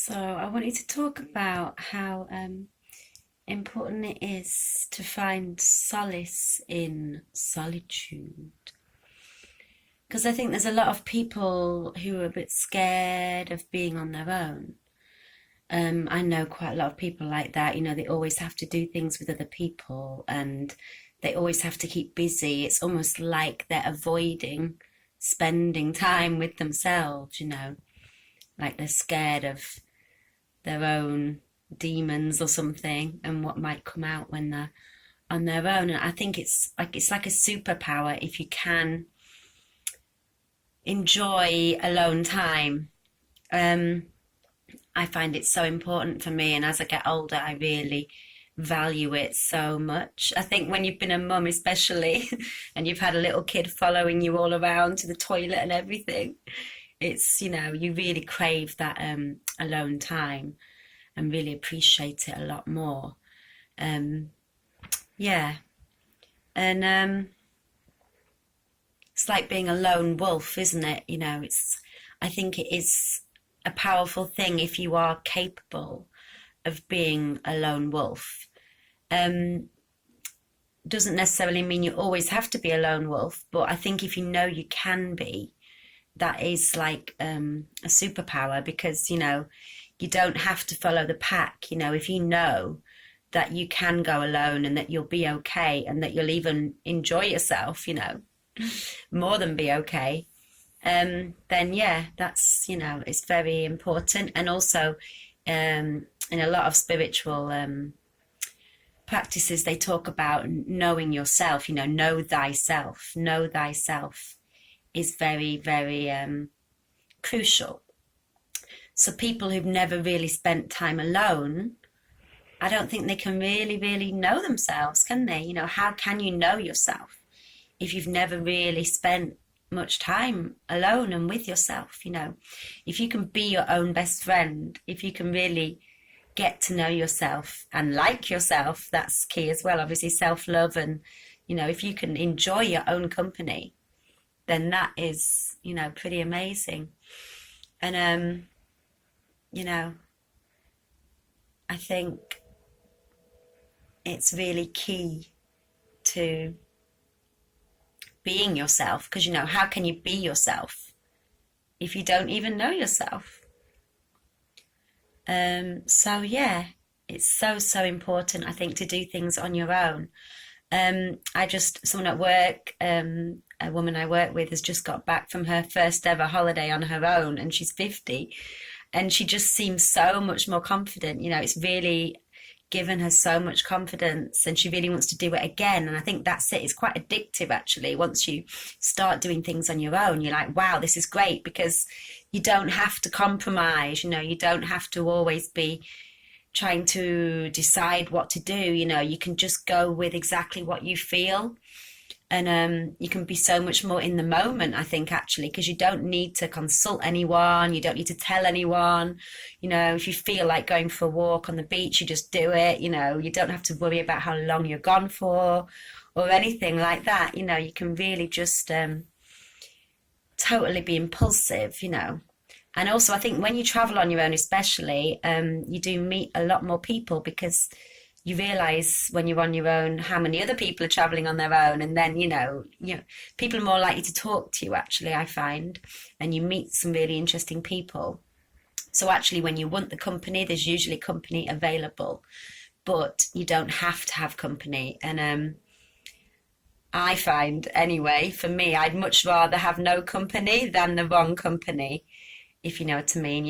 So, I wanted to talk about how important it is to find solace in solitude. Because I think there's a lot of people who are a bit scared of being on their own. I know quite a lot of people like that. They always have to do things with other people and they always have to keep busy. It's almost like they're avoiding spending time with themselves, like they're scared of their own demons or something and what might come out when they're on their own. And I think it's like a superpower if you can enjoy alone time. Um, I find it so important for me, and as I get older, I really value it so much. I think when you've been a mum, especially, and you've had a little kid following you all around to the toilet and everything, you really crave that alone time and really appreciate it a lot more. Um, yeah, and it's like being a lone wolf, isn't it? I think it is a powerful thing if you are capable of being a lone wolf. Um, doesn't necessarily mean you always have to be a lone wolf, but I think if you know you can be, that is like a superpower because you don't have to follow the pack. If you know that you can go alone and that you'll be okay and that you'll even enjoy yourself, more than be okay, then yeah, it's very important. And also, in a lot of spiritual practices, they talk about knowing yourself, know thyself. Know thyself is very, very crucial. So people who've never really spent time alone, I don't think they can really, really know themselves, can they? How can you know yourself if you've never really spent much time alone and with yourself? If you can be your own best friend, if you can really get to know yourself and like yourself, that's key as well. Obviously, self-love and, if you can enjoy your own company, then that is, pretty amazing. And, I think it's really key to being yourself because, how can you be yourself if you don't even know yourself? So, yeah, it's so, so important, I think, to do things on your own. Someone at work, a woman I work with has just got back from her first ever holiday on her own and she's 50 and she just seems so much more confident. It's really given her so much confidence and she really wants to do it again. And I think that's it. It's quite addictive, actually. Once you start doing things on your own, you're like, wow, this is great because you don't have to compromise. You don't have to always be trying to decide what to do. You can just go with exactly what you feel. And you can be so much more in the moment, I think, actually, because you don't need to consult anyone. You don't need to tell anyone. If you feel like going for a walk on the beach, you just do it. You don't have to worry about how long you're gone for or anything like that. You can really just totally be impulsive. And also, I think when you travel on your own, especially, you do meet a lot more people because you realize when you're on your own how many other people are traveling on their own, and then people are more likely to talk to you, actually, I find, and you meet some really interesting people. So actually, when you want the company, there's usually company available, but you don't have to have company. And I find, anyway, for me, I'd much rather have no company than the wrong company, if you know what I mean.